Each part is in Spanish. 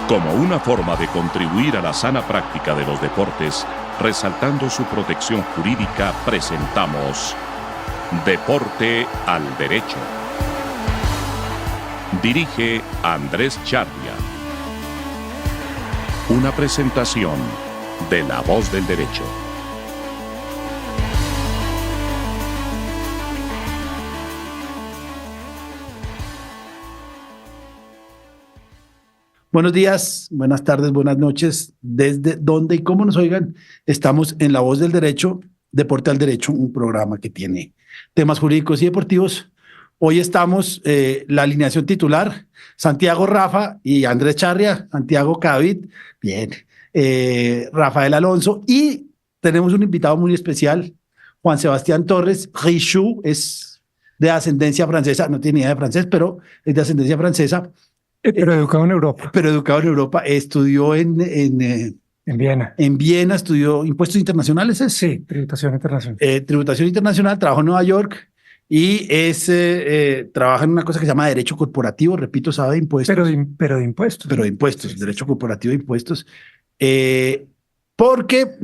Como una forma de contribuir a la sana práctica de los deportes, resaltando su protección jurídica, presentamos Deporte al Derecho. Dirige Andrés Charria. Una presentación de La Voz del Derecho. Buenos días, buenas tardes, buenas noches. Desde donde y cómo nos oigan, estamos en La Voz del Derecho, Deporte al Derecho, un programa que tiene temas jurídicos y deportivos. Hoy estamos, la alineación titular, Santiago Rafa y Andrés Charria, Santiago Cadavid, bien, Rafael Alonso, y tenemos un invitado muy especial, Juan Sebastián Torres. Richou es de ascendencia francesa, no tiene idea de francés, pero es de ascendencia francesa. Pero educado en Europa. Pero educado en Europa, estudió en Viena. En Viena, estudió impuestos internacionales. Sí, tributación internacional. Tributación internacional, trabajó en Nueva York y trabaja en una cosa que se llama derecho corporativo, repito, sabe de impuestos. Pero de impuestos. Pero de impuestos, sí. Derecho corporativo de impuestos. Porque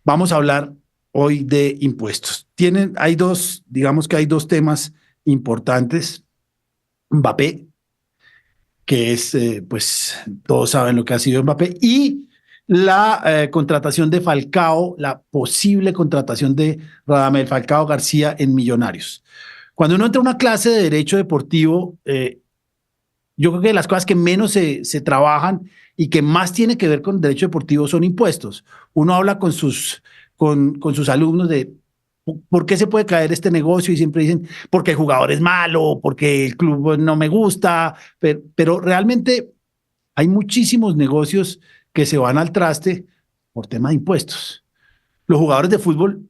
vamos a hablar hoy de impuestos. Digamos que hay dos temas importantes. Mbappé, que es, pues, todos saben lo que ha sido Mbappé, y la contratación de Falcao, la posible contratación de Radamel Falcao García en Millonarios. Cuando uno entra a una clase de derecho deportivo, yo creo que las cosas que menos se trabajan y que más tiene que ver con derecho deportivo son impuestos. Uno habla con sus alumnos de ¿por qué se puede caer este negocio? Y siempre dicen, porque el jugador es malo, porque el club no me gusta, pero realmente hay muchísimos negocios que se van al traste por tema de impuestos. Los jugadores de fútbol,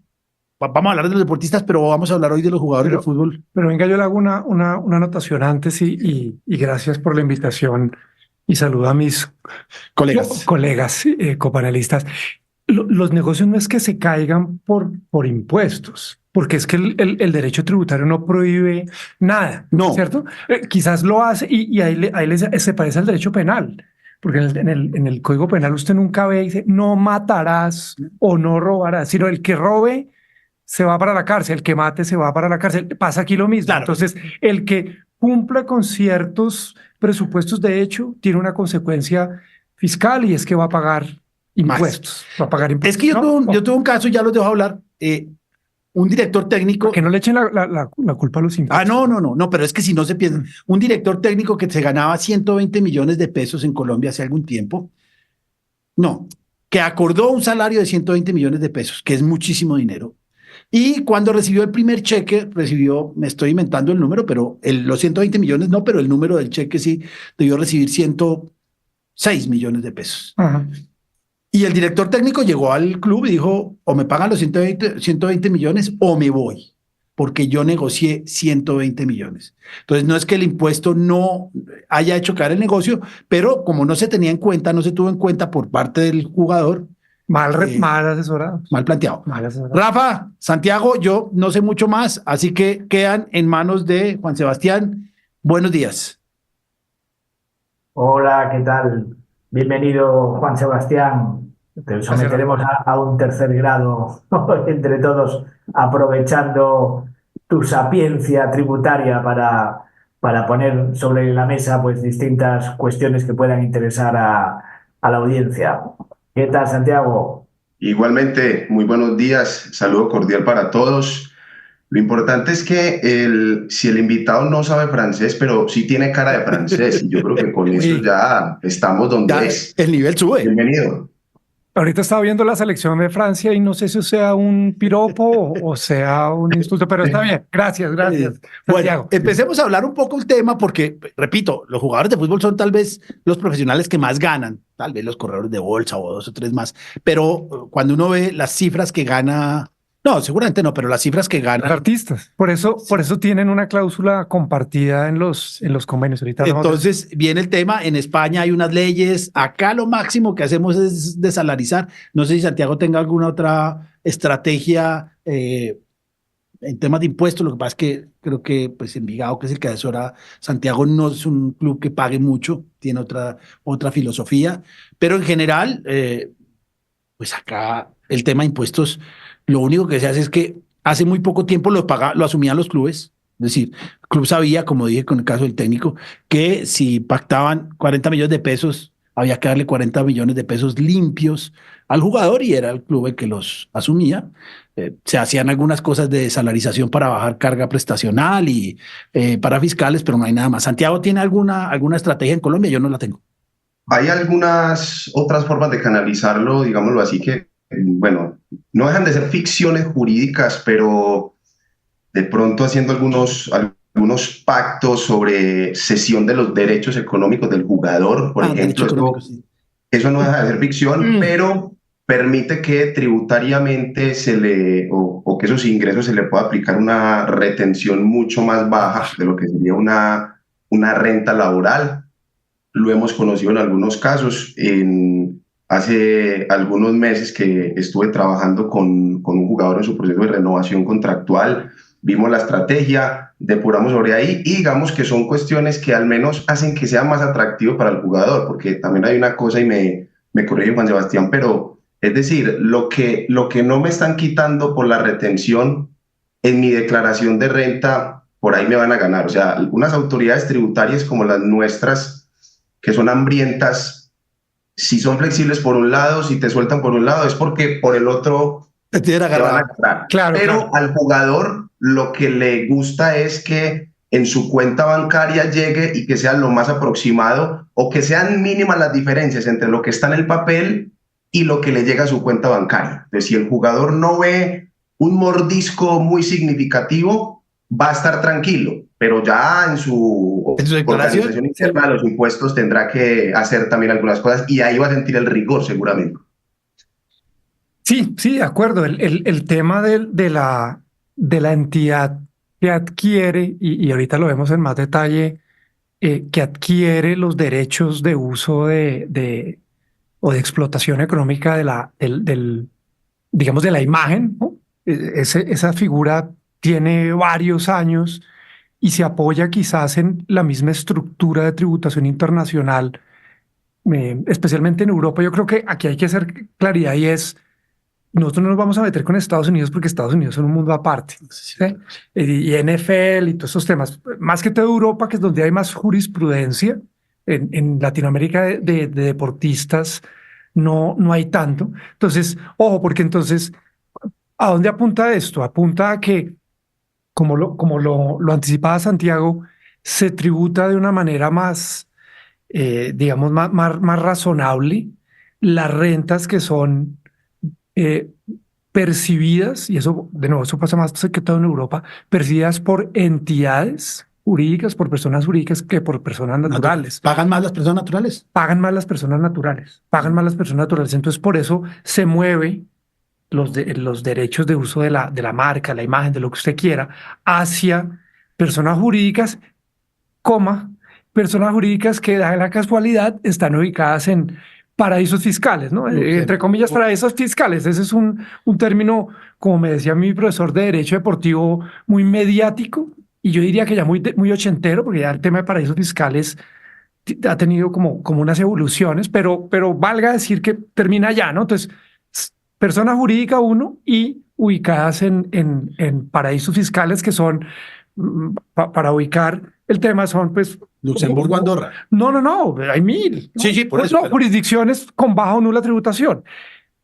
vamos a hablar de los deportistas, pero vamos a hablar hoy de los jugadores de fútbol. Pero venga, yo le hago una anotación antes y gracias por la invitación y saludo a mis colegas copanelistas. Los negocios no es que se caigan por impuestos, porque es que el derecho tributario no prohíbe nada, no. ¿Cierto? Quizás lo hace y ahí se parece al derecho penal, porque en el Código Penal usted nunca ve y dice no matarás o no robarás, sino el que robe se va para la cárcel, el que mate se va para la cárcel. Pasa aquí lo mismo. Claro. Entonces, el que cumple con ciertos presupuestos de hecho tiene una consecuencia fiscal y es que va a pagar impuestos. Va a pagar impuestos. Es que yo tuve un caso, ya los dejo hablar, un director técnico... Que no le echen la culpa a los impuestos. No, pero es que si no se piensa, un director técnico que se ganaba 120 millones de pesos en Colombia hace algún tiempo, que acordó un salario de 120 millones de pesos, que es muchísimo dinero, y cuando recibió el primer cheque, me estoy inventando el número, pero los 120 millones no, pero el número del cheque sí, debió recibir 106 millones de pesos. Ajá. Y el director técnico llegó al club y dijo, o me pagan los 120 millones o me voy, porque yo negocié 120 millones. Entonces, no es que el impuesto no haya hecho caer el negocio, pero como no se tenía en cuenta, no se tuvo en cuenta por parte del jugador. Mal asesorado. Mal planteado. Mal asesorado. Rafa, Santiago, yo no sé mucho más, así que quedan en manos de Juan Sebastián. Buenos días. Hola, ¿qué tal? Bienvenido, Juan Sebastián. Te someteremos a un tercer grado entre todos, aprovechando tu sapiencia tributaria para poner sobre la mesa pues distintas cuestiones que puedan interesar a la audiencia. ¿Qué tal, Santiago? Igualmente, muy buenos días, saludo cordial para todos. Lo importante es que si el invitado no sabe francés, pero sí tiene cara de francés, y yo creo que con eso ya estamos donde ya es. El nivel sube. Bienvenido. Ahorita estaba viendo la selección de Francia y no sé si sea un piropo o sea un insulto, pero está bien. Gracias. Bueno, empecemos a hablar un poco el tema porque, repito, los jugadores de fútbol son tal vez los profesionales que más ganan, tal vez los corredores de bolsa o dos o tres más, pero cuando uno ve las cifras que gana... No, seguramente no, pero las cifras que ganan... Los artistas. Por eso tienen una cláusula compartida en los convenios. Ahorita entonces viene el tema, en España hay unas leyes, acá lo máximo que hacemos es desalarizar. No sé si Santiago tenga alguna otra estrategia en temas de impuestos. Lo que pasa es que creo que pues Envigado, que es el que asesora Santiago, no es un club que pague mucho, tiene otra filosofía, pero en general, pues acá el tema de impuestos, lo único que se hace es que hace muy poco tiempo lo asumían los clubes. Es decir, el club sabía, como dije con el caso del técnico, que si pactaban 40 millones de pesos, había que darle 40 millones de pesos limpios al jugador y era el club el que los asumía. Se hacían algunas cosas de salarización para bajar carga prestacional y para fiscales, pero no hay nada más. ¿Santiago tiene alguna estrategia en Colombia? Yo no la tengo. Hay algunas otras formas de canalizarlo, digámoslo así, que, bueno, no dejan de ser ficciones jurídicas, pero de pronto haciendo algunos pactos sobre cesión de los derechos económicos del jugador, por ejemplo, eso no deja de ser ficción, pero permite que tributariamente o que esos ingresos se le pueda aplicar una retención mucho más baja de lo que sería una renta laboral. Lo hemos conocido en algunos casos. Hace algunos meses que estuve trabajando con un jugador en su proceso de renovación contractual, vimos la estrategia, depuramos sobre ahí y digamos que son cuestiones que al menos hacen que sea más atractivo para el jugador, porque también hay una cosa y me corrige Juan Sebastián, pero es decir, lo que no me están quitando por la retención en mi declaración de renta, por ahí me van a ganar. O sea, algunas autoridades tributarias como las nuestras, que son hambrientas, si son flexibles por un lado, si te sueltan por un lado, es porque por el otro te van a agarrar. Claro, pero al jugador lo que le gusta es que en su cuenta bancaria llegue y que sea lo más aproximado o que sean mínimas las diferencias entre lo que está en el papel y lo que le llega a su cuenta bancaria. Entonces, si el jugador no ve un mordisco muy significativo, va a estar tranquilo, pero ya en su organización interna de los impuestos tendrá que hacer también algunas cosas y ahí va a sentir el rigor seguramente. Sí, de acuerdo. El tema de la entidad que adquiere, y ahorita lo vemos en más detalle, que adquiere los derechos de uso o de explotación económica digamos, de la imagen, ¿no? Esa figura tiene varios años y se apoya quizás en la misma estructura de tributación internacional, especialmente en Europa. Yo creo que aquí hay que hacer claridad y es, nosotros no nos vamos a meter con Estados Unidos porque Estados Unidos es un mundo aparte, ¿sí? Y NFL y todos esos temas, más que todo Europa, que es donde hay más jurisprudencia. En Latinoamérica de deportistas no hay tanto. Entonces, ojo, porque entonces, ¿a dónde apunta esto? Apunta a que, como lo anticipaba Santiago, se tributa de una manera más, digamos, más razonable las rentas que son percibidas, y eso, de nuevo, eso pasa más que todo en Europa, percibidas por entidades jurídicas, por personas jurídicas que por personas naturales. ¿Pagan más las personas naturales? Pagan más las personas naturales. Entonces, por eso se mueve los derechos de uso de la marca, la imagen, de lo que usted quiera, hacia personas jurídicas, personas jurídicas que, da la casualidad, están ubicadas en paraísos fiscales, ¿no? Entre comillas, paraísos fiscales. Ese es un término, como me decía mi profesor de Derecho Deportivo, muy mediático, y yo diría que ya muy ochentero, porque ya el tema de paraísos fiscales ha tenido como unas evoluciones, pero valga decir que termina allá, ¿no? Entonces, persona jurídica uno y ubicadas en paraísos fiscales que son, para ubicar el tema, son pues... Luxemburgo, Andorra. No, hay 1000. ¿no? Sí, por eso. No, jurisdicciones con baja o nula tributación.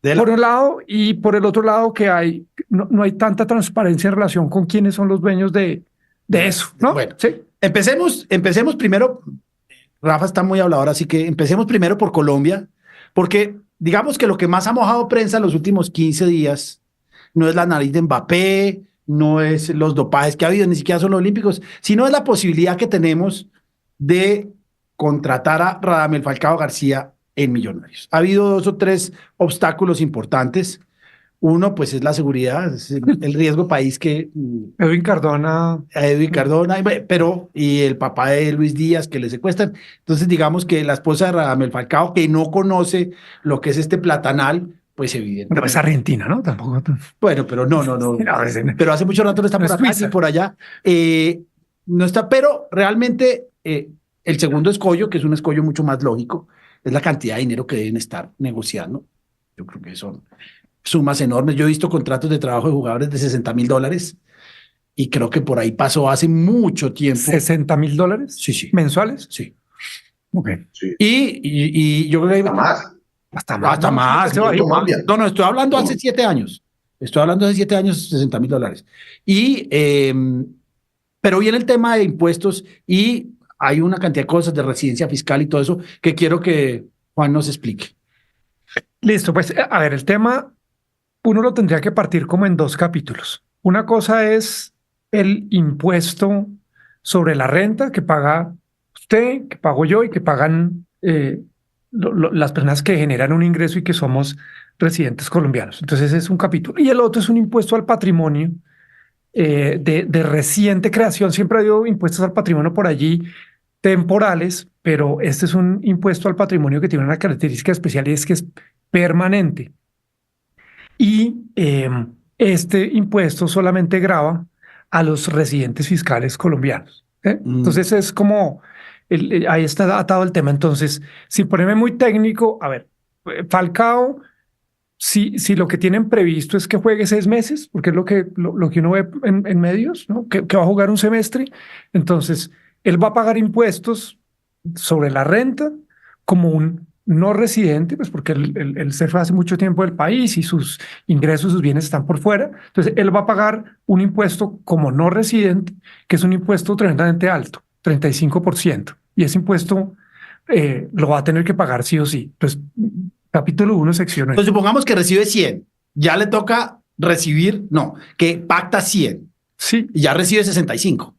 Por un lado, y por el otro lado que no hay tanta transparencia en relación con quiénes son los dueños de eso, ¿no? Bueno, sí. Empecemos primero. Rafa está muy hablador, así que empecemos primero por Colombia, porque digamos que lo que más ha mojado prensa en los últimos 15 días no es la nariz de Mbappé, no es los dopajes que ha habido, ni siquiera son los olímpicos, sino es la posibilidad que tenemos de contratar a Radamel Falcao García en Millonarios. Ha habido 2 o 3 obstáculos importantes. Uno, pues, es la seguridad, es el riesgo país que... Edwin Cardona, y el papá de Luis Díaz que le secuestran. Entonces, digamos que la esposa de Radamel Falcao, que no conoce lo que es este platanal, pues evidente. No es Argentina, ¿no? Tampoco. Bueno, pero no. Pero hace mucho rato no está por acá y por allá. No está, pero realmente el segundo escollo, que es un escollo mucho más lógico, es la cantidad de dinero que deben estar negociando. Yo creo que son sumas enormes. Yo he visto contratos de trabajo de jugadores de $60.000 y creo que por ahí pasó hace mucho tiempo. ¿$60.000? Sí. ¿Mensuales? Sí. Ok. Sí. Y yo creo que Hasta más. Hasta más. No, estoy hablando hace 7 años. Estoy hablando hace 7 años, $60.000. Pero viene el tema de impuestos y hay una cantidad de cosas de residencia fiscal y todo eso que quiero que Juan nos explique. Listo, pues a ver, el tema uno lo tendría que partir como en 2 capítulos. Una cosa es el impuesto sobre la renta que paga usted, que pago yo y que pagan las personas que generan un ingreso y que somos residentes colombianos. Entonces ese es un capítulo. Y el otro es un impuesto al patrimonio de reciente creación. Siempre ha habido impuestos al patrimonio por allí temporales, pero este es un impuesto al patrimonio que tiene una característica especial y es que es permanente. Y este impuesto solamente grava a los residentes fiscales colombianos. Entonces es como, ahí está atado el tema. Entonces, sin ponerme muy técnico, a ver, Falcao, si lo que tienen previsto es que juegue 6 meses, porque es lo que uno ve en medios, ¿no? Que va a jugar un semestre, entonces él va a pagar impuestos sobre la renta como un no residente, pues porque él se fue hace mucho tiempo del país y sus ingresos, sus bienes están por fuera. Entonces, él va a pagar un impuesto como no residente, que es un impuesto tremendamente alto, 35%. Y ese impuesto lo va a tener que pagar sí o sí. Entonces, capítulo 1, sección 1. Entonces, supongamos que recibe 100. Ya le toca recibir, que pacta 100. Sí. Y ya recibe 65.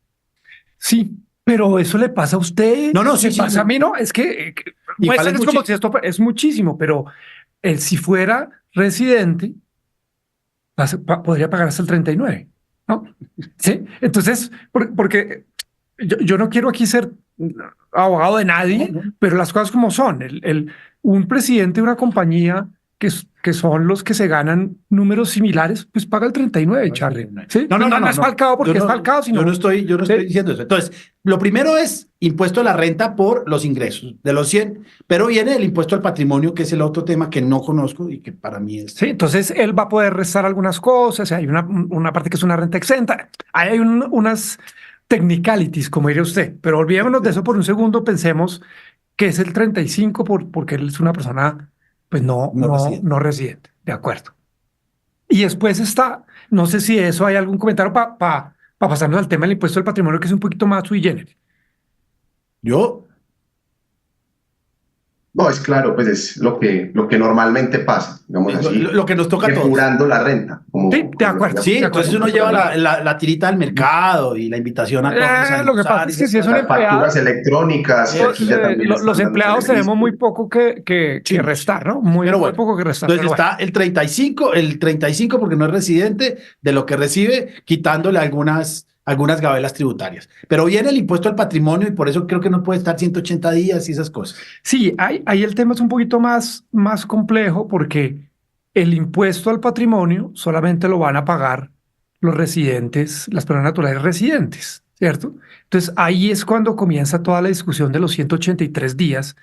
Sí. Pero eso le pasa a usted. No, sí. Pasa a mí, no. Es que es como si esto es muchísimo, pero él, si fuera residente, podría pagar hasta el 39, ¿no? Sí. Entonces, porque yo no quiero aquí ser abogado de nadie, pero las cosas como son. Un presidente de una compañía que son los que se ganan números similares, pues paga el 39, Charlie. ¿Sí? No es Falcao porque es Falcao, sino... Yo no estoy diciendo eso. Entonces, lo primero es impuesto a la renta por los ingresos de los 100, pero viene el impuesto al patrimonio, que es el otro tema que no conozco y que para mí es... Sí, entonces él va a poder restar algunas cosas, hay una parte que es una renta exenta, hay unas technicalities, como diría usted, pero olvidémonos de eso por un segundo, pensemos que es el 35 porque él es una persona... pues no residente, de acuerdo. Y después está, no sé si eso hay algún comentario para pasarnos al tema del impuesto al patrimonio, que es un poquito más sui generis. No, es claro, pues es lo que normalmente pasa, digamos así. Lo que nos toca a todos. Depurando la renta. Sí, de acuerdo. Sí, entonces uno lleva la tirita al mercado y la invitación a todos. Lo que pasa es que si es un empleado... Facturas electrónicas. Los empleados tenemos muy poco que restar, ¿no? Muy poco que restar. Entonces está el 35 porque no es residente de lo que recibe, quitándole algunas gabelas tributarias. Pero viene el impuesto al patrimonio y por eso creo que no puede estar 180 días y esas cosas. Sí, ahí el tema es un poquito más complejo porque el impuesto al patrimonio solamente lo van a pagar los residentes, las personas naturales residentes, ¿cierto? Entonces ahí es cuando comienza toda la discusión de los 183 días,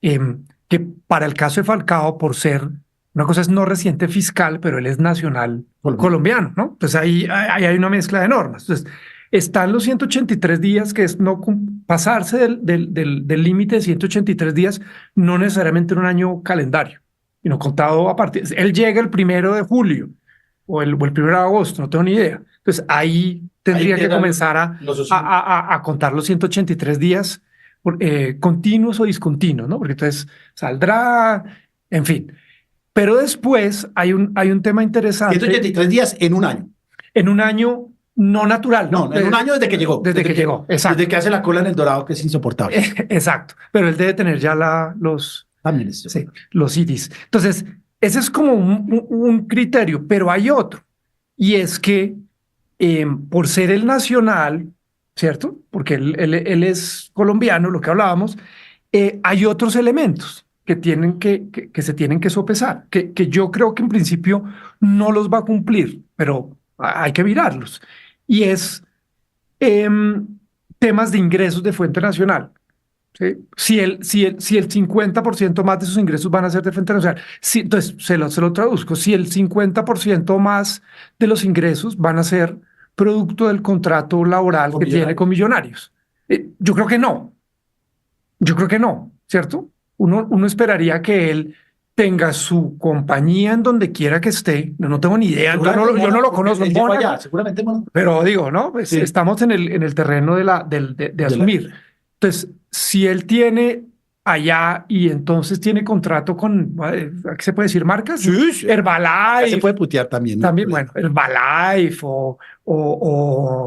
que para el caso de Falcao, por ser... una cosa es no residente fiscal, pero él es nacional colombiano, ¿no? Entonces ahí hay una mezcla de normas. Entonces están los 183 días, que es no pasarse del límite de 183 días, no necesariamente en un año calendario, sino contado a partir. Él llega el 1 de julio o el 1 de agosto, no tengo ni idea. Entonces ahí tendría que comenzar a contar los 183 días continuos o discontinuos, ¿no? Porque entonces saldrá, en fin. Pero después hay un tema interesante. 183 días en un año. En un año no natural. No, en un año desde que llegó. Desde que llegó, exacto. Desde que hace la cola en el Dorado, que es insoportable. Exacto. Pero él debe tener ya los IDs. Entonces, ese es como un criterio, pero hay otro. Y es que por ser el nacional, ¿cierto? Porque él es colombiano, lo que hablábamos, hay otros elementos. que se tienen que sopesar, que yo creo que en principio no los va a cumplir, pero hay que mirarlos. Y es temas de ingresos de fuente nacional. ¿Sí? Si el 50% más de sus ingresos van a ser de fuente nacional, entonces se lo traduzco, si el 50% más de los ingresos van a ser producto del contrato laboral que tiene con Millonarios. Yo creo que no. Yo creo que no, ¿cierto? Uno esperaría que él tenga su compañía en donde quiera que esté. No tengo ni idea, yo no lo conozco. Seguramente pero digo, ¿no? Pues sí. Estamos en el terreno de asumir. Entonces, si él tiene allá y entonces tiene contrato con, ¿qué se puede decir? ¿Marcas? Sí. Herbalife. Se puede putear también, ¿no? También, bueno, Herbalife o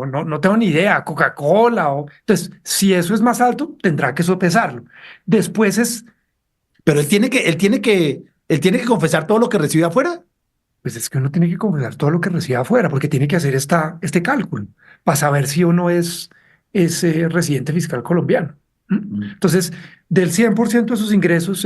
no tengo ni idea, Coca-Cola. Entonces, si eso es más alto, tendrá que sopesarlo. Después Pero él tiene que confesar todo lo que recibe afuera. Pues es que uno tiene que confesar todo lo que recibe afuera, porque tiene que hacer este cálculo para saber si uno es residente fiscal colombiano. Entonces, del 100% de sus ingresos,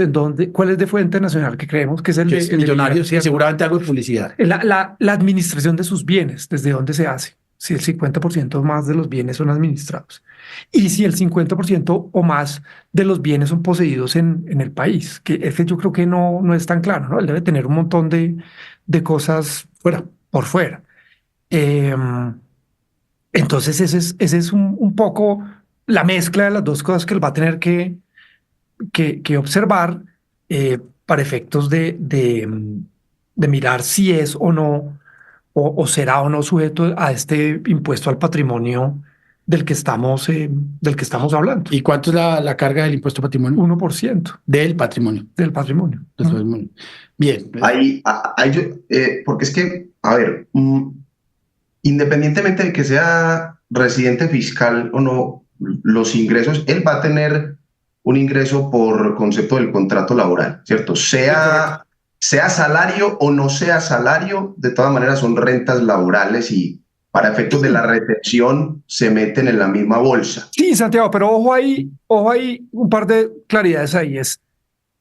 ¿cuál es de fuente nacional que creemos que es el de Millonarios? Y seguramente algo de publicidad. La administración de sus bienes, ¿desde dónde se hace? Si el 50% más de los bienes son administrados. Y si el 50% o más de los bienes son poseídos en el país, que yo creo que no es tan claro, ¿no? Él debe tener un montón de cosas por fuera. Entonces, ese es un poco la mezcla de las dos cosas que él va a tener que observar para efectos de mirar si es o no, o será o no sujeto a este impuesto al patrimonio del que estamos hablando. ¿Y cuánto es la carga del impuesto patrimonio? 1%. Del patrimonio. Del patrimonio. Bien. Porque es que, a ver, independientemente de que sea residente fiscal o no, los ingresos, él va a tener un ingreso por concepto del contrato laboral, ¿cierto? Sea salario o no sea salario, de todas maneras son rentas laborales y para efectos de la retención se meten en la misma bolsa. Sí, Santiago, pero ojo ahí, un par de claridades ahí. Es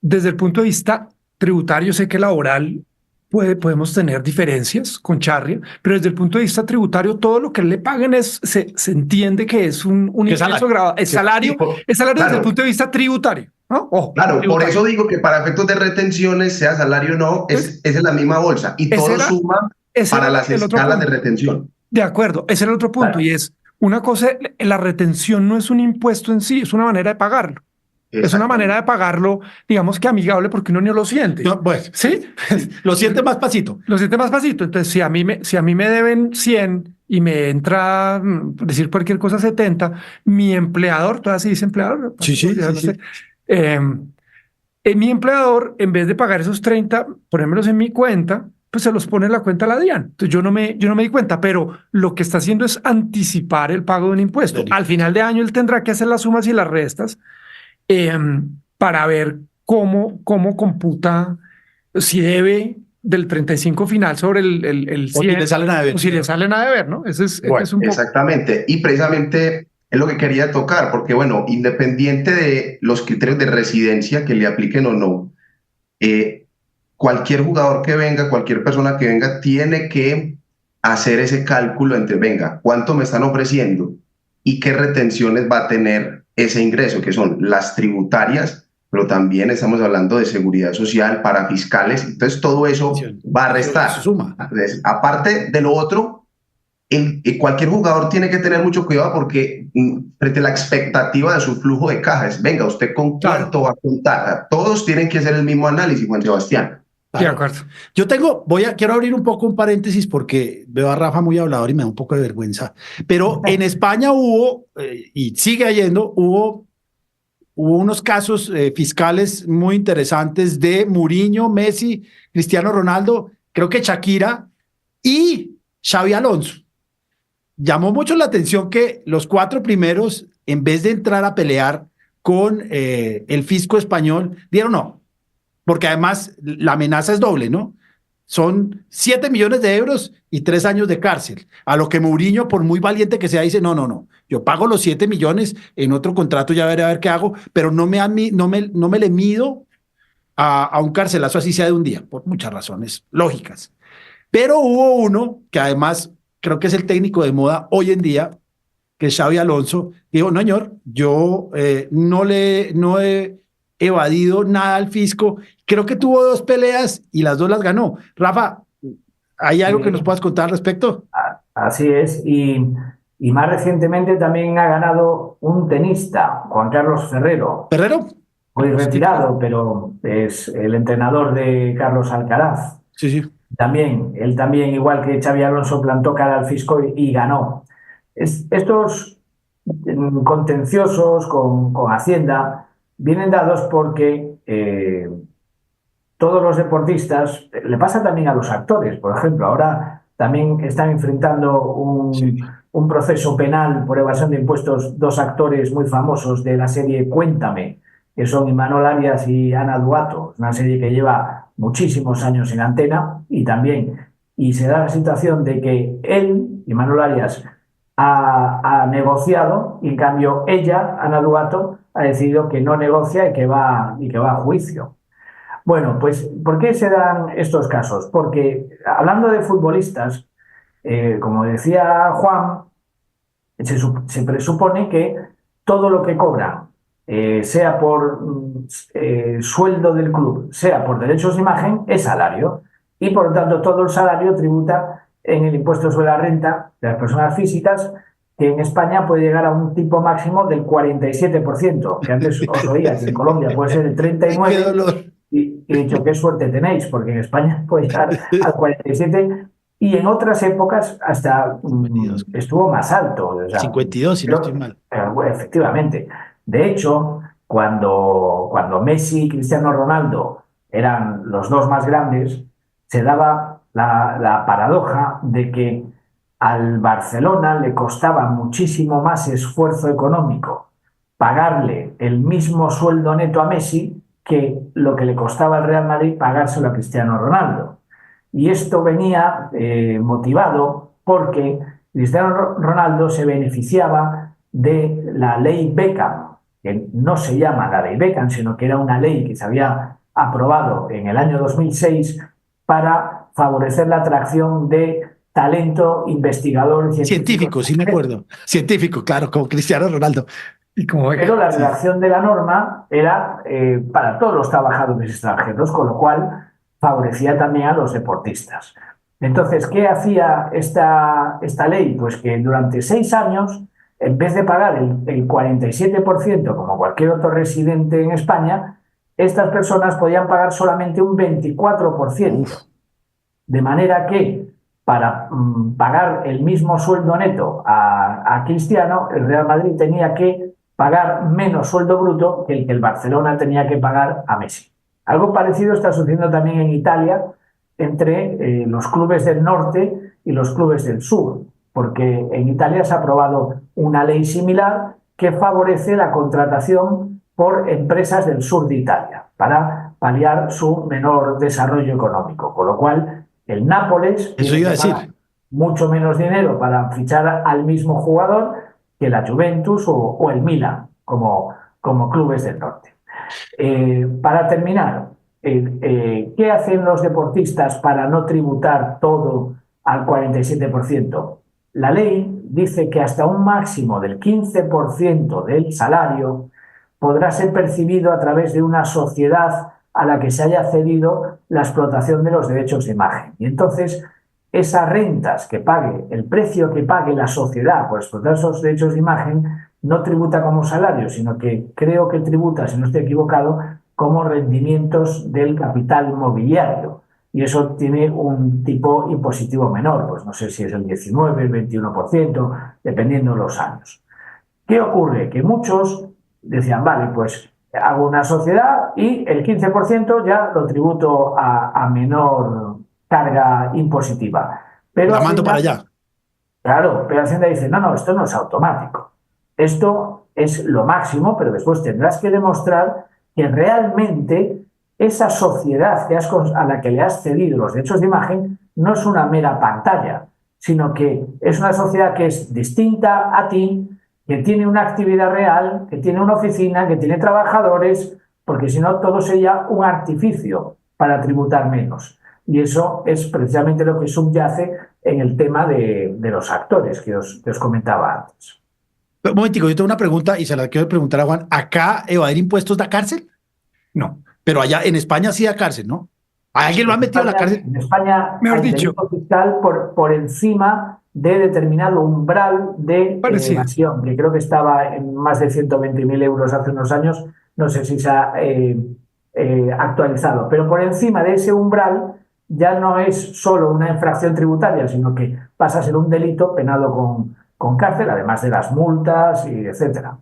desde el punto de vista tributario, sé que laboral podemos tener diferencias con Charria, pero desde el punto de vista tributario, todo lo que le paguen se entiende que es un ingreso grabado. Es salario claro. Desde el punto de vista tributario. ¿No? Claro, tributario. Por eso digo que para efectos de retenciones, sea salario o no, es en la misma bolsa y todo suma para las escalas de retención. De acuerdo, ese era el otro punto, y es una cosa, la retención no es un impuesto en sí, es una manera de pagarlo. Es una manera de pagarlo, digamos que amigable, porque uno no lo siente. No, pues, ¿sí? Lo siente más pasito. Lo siente más pasito. Entonces, si a mí me deben 100 y me entra, decir cualquier cosa, 70, mi empleador, ¿todavía se dice empleador? Sí. Mi empleador, en vez de pagar esos 30, ponérmelos en mi cuenta, pues se los pone en la cuenta a la DIAN. Entonces yo no me di cuenta, pero lo que está haciendo es anticipar el pago de un impuesto. Al final de año él tendrá que hacer las sumas y las restas para ver cómo computa, si debe del 35 final sobre el 100. O si le salen a deber. O si le salen a deber, ¿no? Ese es un poco... Exactamente. Y precisamente es lo que quería tocar, porque bueno, independiente de los criterios de residencia que le apliquen o no, cualquier jugador que venga, cualquier persona que venga, tiene que hacer ese cálculo entre, venga, ¿cuánto me están ofreciendo? ¿Y qué retenciones va a tener ese ingreso? Que son las tributarias, pero también estamos hablando de seguridad social, para fiscales. Entonces todo eso va a restar. Eso suma. Entonces, aparte de lo otro, cualquier jugador tiene que tener mucho cuidado porque frente a la expectativa de su flujo de caja es, venga, ¿usted con cuánto va a contar? Todos tienen que hacer el mismo análisis, Juan Sebastián. De acuerdo. Yo quiero abrir un poco un paréntesis porque veo a Rafa muy hablador y me da un poco de vergüenza, pero en España hubo, y sigue hubo unos casos fiscales muy interesantes de Mourinho, Messi, Cristiano Ronaldo, creo que Shakira y Xabi Alonso. Llamó mucho la atención que los 4 primeros, en vez de entrar a pelear con el fisco español, dieron no. Porque además la amenaza es doble, ¿no? Son 7 millones de euros y 3 años de cárcel. A lo que Mourinho, por muy valiente que sea, dice, no. Yo pago los 7 millones, en otro contrato ya veré a ver qué hago, pero no me le mido a un carcelazo así sea de un día, por muchas razones lógicas. Pero hubo uno que además creo que es el técnico de moda hoy en día, que es Xabi Alonso, dijo, no, señor, yo no he evadido nada al fisco. Creo que tuvo 2 peleas y las 2 las ganó. Rafa, ¿hay algo que nos puedas contar al respecto? Así es, y más recientemente también ha ganado un tenista, Juan Carlos Ferrero. ¿Ferrero? Hoy retirado, pero es el entrenador de Carlos Alcaraz. Sí, sí. Él también, igual que Xabi Alonso, plantó cara al fisco y ganó. Estos contenciosos con Hacienda vienen dados porque todos los deportistas, le pasa también a los actores, por ejemplo, ahora también están enfrentando un proceso penal por evasión de impuestos 2 actores muy famosos de la serie Cuéntame, que son Imanol Arias y Ana Duato, una serie que lleva muchísimos años en antena y se da la situación de que él, Imanol Arias, ha negociado y en cambio ella, Ana Duato, ha decidido que no negocia y que va a juicio. Bueno, pues ¿por qué se dan estos casos? Porque hablando de futbolistas, como decía Juan, se presupone que todo lo que cobran, sea por sueldo del club, sea por derechos de imagen, es salario. Y por lo tanto todo el salario tributa en el impuesto sobre la renta de las personas físicas, que en España puede llegar a un tipo máximo del 47%, que antes os oía que en Colombia puede ser el 39%. Y he dicho, qué suerte tenéis, porque en España puede llegar al 47%. Y en otras épocas hasta estuvo más alto. O sea, 52, si no estoy mal. Bueno, efectivamente. De hecho, cuando Messi y Cristiano Ronaldo eran los 2 más grandes, se daba la paradoja de que al Barcelona le costaba muchísimo más esfuerzo económico pagarle el mismo sueldo neto a Messi que lo que le costaba al Real Madrid pagárselo a Cristiano Ronaldo. Y esto venía motivado porque Cristiano Ronaldo se beneficiaba de la ley Beckham, que no se llama la ley Beckham, sino que era una ley que se había aprobado en el año 2006 para favorecer la atracción de talento investigador científico, sí me acuerdo. Científico, claro, como Cristiano Ronaldo. Pero la redacción de la norma era para todos los trabajadores extranjeros, con lo cual favorecía también a los deportistas. Entonces, ¿qué hacía esta ley? Pues que durante 6 años, en vez de pagar el 47% como cualquier otro residente en España, estas personas podían pagar solamente un 24%. De manera que para pagar el mismo sueldo neto a Cristiano, el Real Madrid tenía que pagar menos sueldo bruto que el Barcelona tenía que pagar a Messi. Algo parecido está sucediendo también en Italia entre los clubes del norte y los clubes del sur, porque en Italia se ha aprobado una ley similar que favorece la contratación por empresas del sur de Italia para paliar su menor desarrollo económico, con lo cual el Nápoles paga mucho menos dinero para fichar al mismo jugador que la Juventus o el Milan como clubes del norte. Para terminar, ¿qué hacen los deportistas para no tributar todo al 47%? La ley dice que hasta un máximo del 15% del salario podrá ser percibido a través de una sociedad a la que se haya cedido la explotación de los derechos de imagen. Y entonces, esas rentas que pague, el precio que pague la sociedad por explotar esos derechos de imagen, no tributa como salario, sino que creo que tributa, si no estoy equivocado, como rendimientos del capital mobiliario. Y eso tiene un tipo impositivo menor, pues no sé si es el 19, el 21%, dependiendo de los años. ¿Qué ocurre? Que muchos decían, vale, pues hago una sociedad y el 15% ya lo tributo a menor carga impositiva. Pero la mando para allá. Claro, pero Hacienda dice, no, esto no es automático. Esto es lo máximo, pero después tendrás que demostrar que realmente esa sociedad a la que le has cedido los derechos de imagen no es una mera pantalla, sino que es una sociedad que es distinta a ti, que tiene una actividad real, que tiene una oficina, que tiene trabajadores, porque si no todo sería un artificio para tributar menos. Y eso es precisamente lo que subyace en el tema de los actores que os comentaba antes. Un momentico, yo tengo una pregunta y se la quiero preguntar a Juan. ¿Acá evadir impuestos da cárcel? No. Pero allá en España sí da cárcel, ¿no? ¿A alguien lo han metido a la cárcel? En España Mejor hay dicho, delito fiscal por encima de determinado umbral de evasión, que creo que estaba en más de 120.000 euros hace unos años, no sé si se ha actualizado, pero por encima de ese umbral ya no es solo una infracción tributaria, sino que pasa a ser un delito penado con cárcel, además de las multas y etcétera.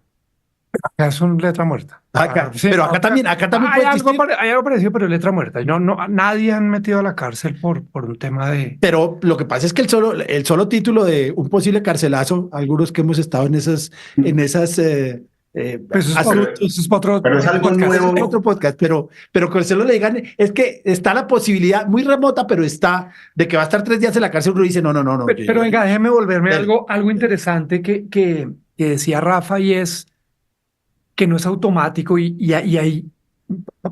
Acá es una letra muerta. Acá, sí, pero acá también hay algo parecido, pero es letra muerta. Nadie han metido a la cárcel por un tema de... Pero lo que pasa es que el solo título de un posible carcelazo, algunos que hemos estado en esas Pues eso es otro podcast, pero que solo le digan, es que está la posibilidad muy remota, pero está de que va a estar 3 días en la cárcel. Uno dice, no. Pero venga, déjeme volverme algo interesante que decía Rafa, y es que no es automático, y ahí,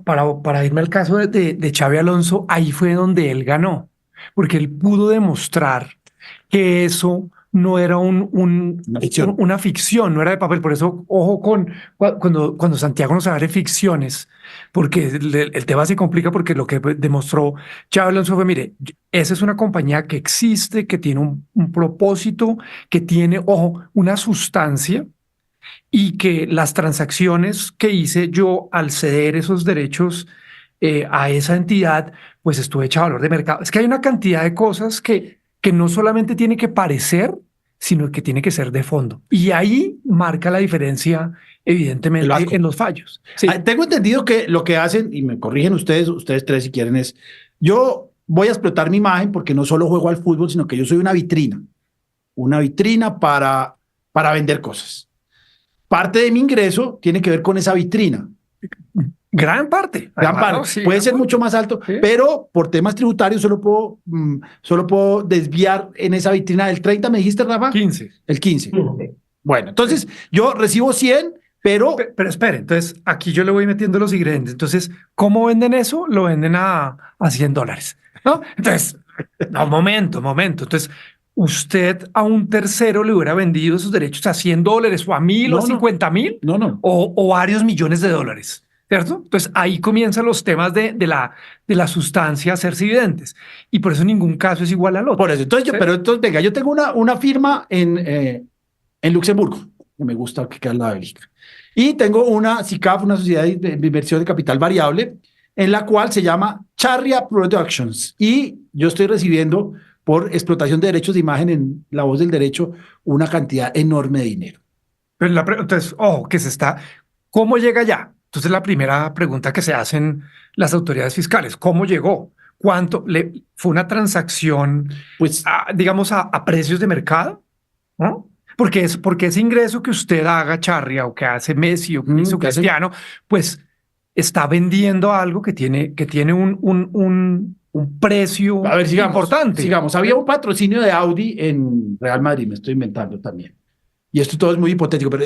para irme al caso de Xabi Alonso, ahí fue donde él ganó, porque él pudo demostrar que eso no era una ficción, no era de papel. Por eso, ojo cuando Santiago nos habla de ficciones, porque el tema se complica, porque lo que demostró Xabi Alonso fue, mire, esa es una compañía que existe, que tiene un propósito, que tiene, ojo, una sustancia, y que las transacciones que hice yo al ceder esos derechos a esa entidad, pues estuve hecha a valor de mercado. Es que hay una cantidad de cosas que no solamente tiene que parecer, sino que tiene que ser de fondo. Y ahí marca la diferencia, evidentemente, en los fallos. Sí. Tengo entendido que lo que hacen, y me corrigen ustedes tres si quieren, es yo voy a explotar mi imagen porque no solo juego al fútbol, sino que yo soy una vitrina para vender cosas. Parte de mi ingreso tiene que ver con esa vitrina. Gran parte. Sí, puede ser mucho más alto, sí, pero por temas tributarios solo puedo desviar en esa vitrina del 30, ¿me dijiste, Rafa? 15. El 15. Bueno, entonces yo recibo 100, pero espere, entonces aquí yo le voy metiendo los ingredientes. Entonces, ¿cómo venden eso? Lo venden a $100, ¿no? Entonces, no, momento. Entonces, ¿usted a un tercero le hubiera vendido esos derechos a $100 o a 1.000 o a 50.000? No. O varios millones de dólares, ¿cierto? Entonces ahí comienzan los temas de la sustancia a hacerse evidentes. Y por eso en ningún caso es igual al otro. Por eso, entonces, venga, yo tengo una firma en Luxemburgo, que me gusta que queda al lado de Bélgica. Y tengo una SICAF, una sociedad de inversión de capital variable, en la cual se llama Charria Productions. Y yo estoy recibiendo, por explotación de derechos de imagen en La Voz del Derecho, una cantidad enorme de dinero. Pero entonces, ¿cómo llega allá? Entonces, la primera pregunta que se hacen las autoridades fiscales, ¿cómo llegó? ¿Cuánto? ¿Fue una transacción, pues, digamos, a precios de mercado? ¿No? Porque ese ingreso que usted haga, Charria, o que hace Messi, o que hizo Cristiano, pues está vendiendo algo que tiene un precio importante. Sigamos, había un patrocinio de Audi en Real Madrid, me estoy inventando también. Y esto todo es muy hipotético, pero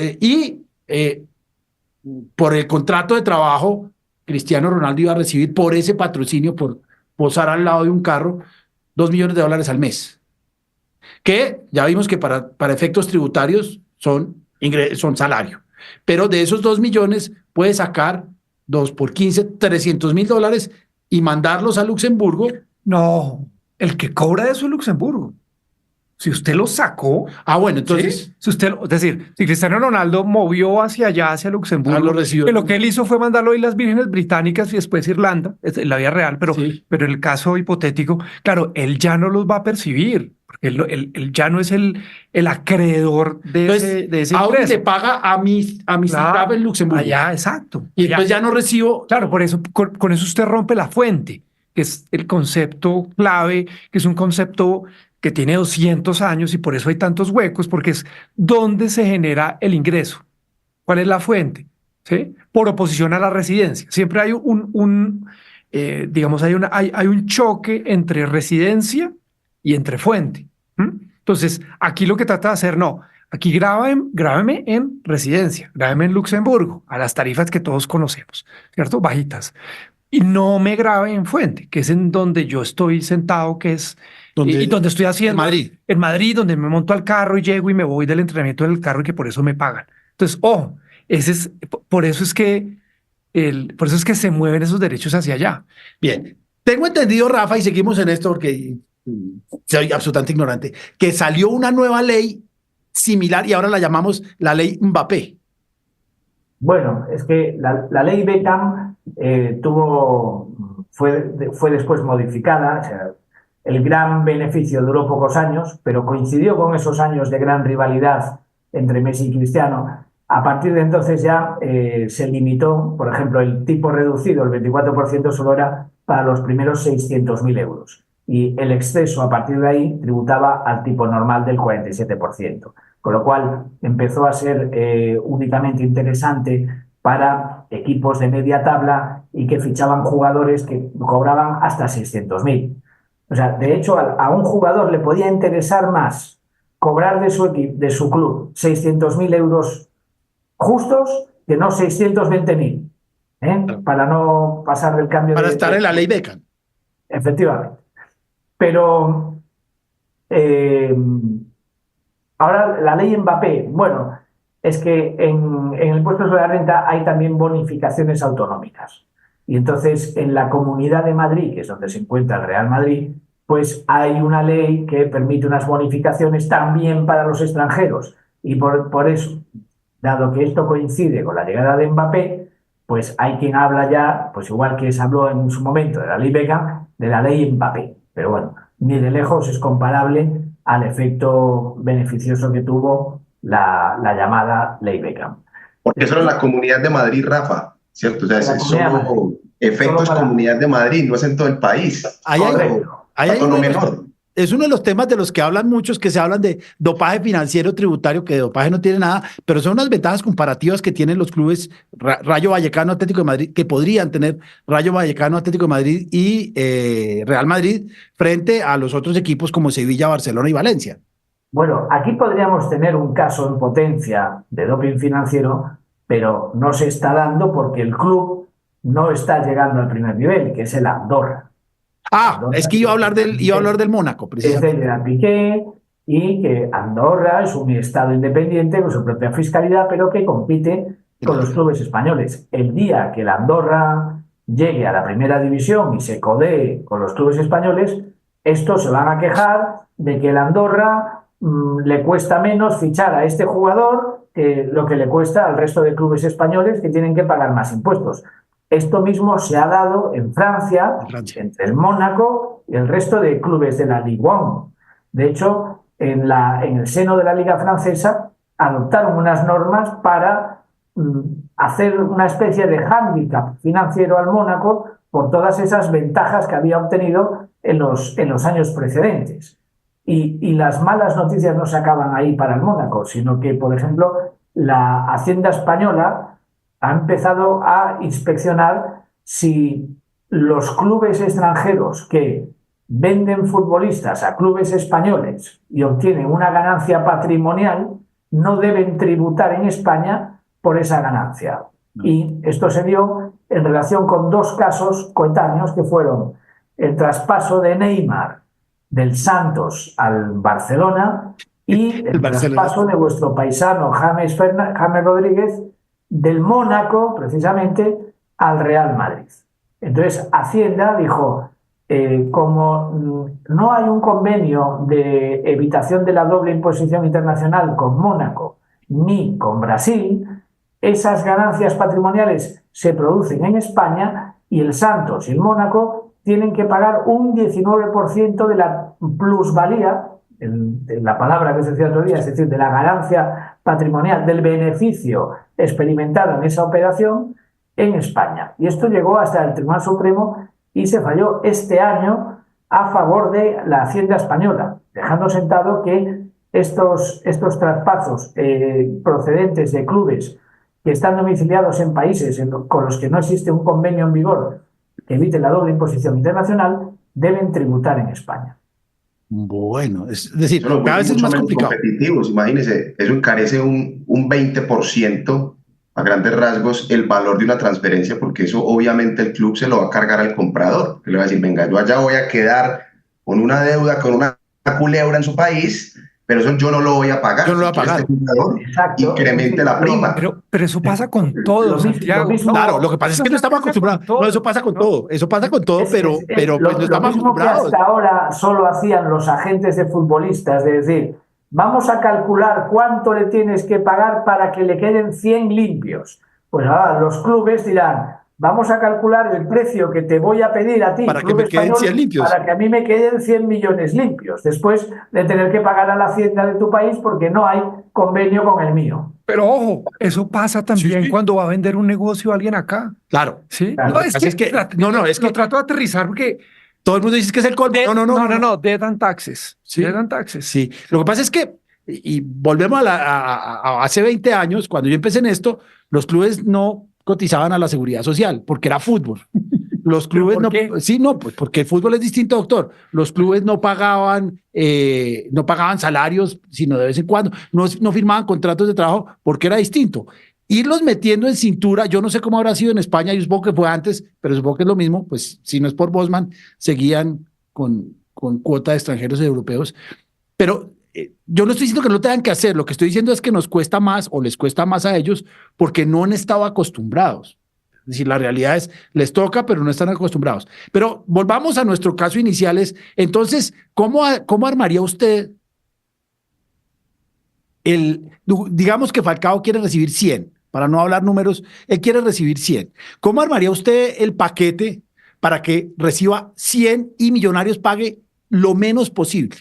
por el contrato de trabajo, Cristiano Ronaldo iba a recibir por ese patrocinio, por posar al lado de un carro, $2 millones al mes. Que ya vimos que para efectos tributarios son salario. Pero de esos 2 millones puede sacar 2 por 15, $300.000 y mandarlos a Luxemburgo. No, el que cobra eso es Luxemburgo. Si usted lo sacó. Bueno, entonces. ¿Sí? Es decir, si Cristiano Ronaldo movió hacia allá, hacia Luxemburgo, lo que él hizo fue mandarlo a Islas Vírgenes Británicas y después Irlanda, en la vida real, pero en el caso hipotético, claro, él ya no los va a percibir, porque él ya no es el acreedor de ese Audi ingreso. le paga a mi claro, en Luxemburgo. Allá, exacto. Y entonces ya no recibo. Claro, por eso, con eso usted rompe la fuente, que es el concepto clave, que es un concepto que tiene 200 años y por eso hay tantos huecos, porque es donde se genera el ingreso. ¿Cuál es la fuente? ¿Sí? Por oposición a la residencia. Siempre hay hay un choque entre residencia y entre fuente. Entonces, aquí lo que trata de hacer, Aquí grábeme en residencia, grábeme en Luxemburgo, a las tarifas que todos conocemos, ¿cierto? Bajitas. Y no me grabe en Fuente, que es en donde yo estoy sentado, que es y donde estoy haciendo. En Madrid. En Madrid, donde me monto al carro y llego y me voy del entrenamiento del carro y que por eso me pagan. Entonces, ojo, por eso es que se mueven esos derechos hacia allá. Bien, tengo entendido, Rafa, y seguimos en esto porque soy absolutamente ignorante, que salió una nueva ley similar y ahora la llamamos la ley Mbappé. Bueno, es que la ley Beckham fue después modificada. O sea, el gran beneficio duró pocos años, pero coincidió con esos años de gran rivalidad entre Messi y Cristiano. A partir de entonces ya se limitó, por ejemplo, el tipo reducido, el 24% solo era para los primeros 600.000 euros. Y el exceso a partir de ahí tributaba al tipo normal del 47%. Con lo cual empezó a ser únicamente interesante para equipos de media tabla y que fichaban jugadores que cobraban hasta 600.000. O sea, de hecho, a un jugador le podía interesar más cobrar de su club 600.000 euros justos que no 620.000, para no pasar del cambio. Para estar en la ley Beckham. Efectivamente. Pero ahora la ley Mbappé, bueno, es que en el impuesto sobre la renta hay también bonificaciones autonómicas. Y entonces en la Comunidad de Madrid, que es donde se encuentra el Real Madrid, pues hay una ley que permite unas bonificaciones también para los extranjeros. Y por eso, dado que esto coincide con la llegada de Mbappé, pues hay quien habla ya, pues igual que se habló en su momento de la ley Beckham, de la ley Mbappé. Pero bueno, ni de lejos es comparable al efecto beneficioso que tuvo la llamada ley Beckham. Porque solo en la Comunidad de Madrid, Rafa, ¿cierto? O sea, es solo efectos Comunidad de Madrid, no es en todo el país. Es uno de los temas de los que hablan muchos, que se hablan de dopaje financiero tributario, que de dopaje no tiene nada, pero son unas ventajas comparativas que tienen los clubes Rayo Vallecano, Atlético de Madrid, que podrían tener Rayo Vallecano, Atlético de Madrid y Real Madrid frente a los otros equipos como Sevilla, Barcelona y Valencia. Bueno, aquí podríamos tener un caso en potencia de doping financiero, pero no se está dando porque el club no está llegando al primer nivel, que es el Andorra. Es que iba a hablar del Mónaco, precisamente. Es de Gerard Piqué, y que Andorra es un estado independiente con su propia fiscalidad, pero que compite con los clubes españoles. El día que el Andorra llegue a la primera división y se codee con los clubes españoles, estos se van a quejar de que el Andorra le cuesta menos fichar a este jugador que lo que le cuesta al resto de clubes españoles, que tienen que pagar más impuestos. Esto mismo se ha dado en Francia, entre el Mónaco y el resto de clubes de la Ligue 1. De hecho, en el seno de la Liga Francesa adoptaron unas normas para hacer una especie de hándicap financiero al Mónaco por todas esas ventajas que había obtenido en los años precedentes. Y las malas noticias no se acaban ahí para el Mónaco, sino que, por ejemplo, la Hacienda española ha empezado a inspeccionar si los clubes extranjeros que venden futbolistas a clubes españoles y obtienen una ganancia patrimonial no deben tributar en España por esa ganancia. Y esto se dio en relación con dos casos coetáneos, que fueron el traspaso de Neymar del Santos al Barcelona y el traspaso de vuestro paisano James Rodríguez del Mónaco, precisamente, al Real Madrid. Entonces, Hacienda dijo, como no hay un convenio de evitación de la doble imposición internacional con Mónaco ni con Brasil, esas ganancias patrimoniales se producen en España y el Santos y el Mónaco tienen que pagar un 19% de la plusvalía, de la palabra que se decía otro día, es decir, de la ganancia patrimonial, del beneficio experimentado en esa operación en España. Y esto llegó hasta el Tribunal Supremo y se falló este año a favor de la Hacienda española, dejando sentado que estos traspasos procedentes de clubes que están domiciliados en países con los que no existe un convenio en vigor que evite la doble imposición internacional deben tributar en España. Bueno, es decir, Eso lo cada vuelve vez es mucho más menos complicado. competitivos. Imagínense, eso encarece un 20% a grandes rasgos el valor de una transferencia, porque eso obviamente el club se lo va a cargar al comprador, que le va a decir, venga, yo allá voy a quedar con una deuda, con una culebra en su país, pero eso yo no lo voy a pagar. Yo no lo voy a Si quiere pagar. este jugador, Exacto. incremente la prima. Pero eso pasa con todo, Santiago. mismo- Claro, lo que pasa es que no estamos acostumbrados. No, eso pasa con todo. Eso pasa con todo, pero pues no lo estamos mismo que acostumbrados. hasta ahora solo hacían los agentes de futbolistas, de decir, vamos a calcular cuánto le tienes que pagar para que le queden 100 limpios. Pues ahora los clubes dirán, vamos a calcular el precio que te voy a pedir a ti, Para que club me queden español, 100 limpios. para que a mí me queden 100 millones limpios, después de tener que pagar a la hacienda de tu país porque no hay convenio con el mío. Pero ojo, eso pasa también Sí. cuando va a vender un negocio a alguien acá. Claro. ¿Sí? Claro. No, Lo que pasa es que- es que lo trato de aterrizar porque todo el mundo dice que es el colmo. No. dead and taxes. Sí. Dead and taxes. Sí, lo que pasa es que, y volvemos a hace 20 años, cuando yo empecé en esto, los clubes no cotizaban a la seguridad social porque era fútbol. Los clubes ¿Por no, qué? sí, no, pues porque el fútbol es distinto, doctor. Los clubes no pagaban salarios, sino de vez en cuando, no firmaban contratos de trabajo porque era distinto. Irlos metiendo en cintura, yo no sé cómo habrá sido en España, yo supongo que fue antes, pero supongo que es lo mismo, pues si no es por Bosman, seguían con cuota de extranjeros y europeos. Pero yo no estoy diciendo que no lo tengan que hacer, lo que estoy diciendo es que nos cuesta más o les cuesta más a ellos porque no han estado acostumbrados. Es decir, la realidad es, les toca, pero no están acostumbrados. Pero volvamos a nuestro caso inicial. Entonces, ¿cómo armaría usted digamos que Falcao quiere recibir 100, para no hablar números, él quiere recibir 100. ¿Cómo armaría usted el paquete para que reciba 100 y Millonarios pague lo menos posible?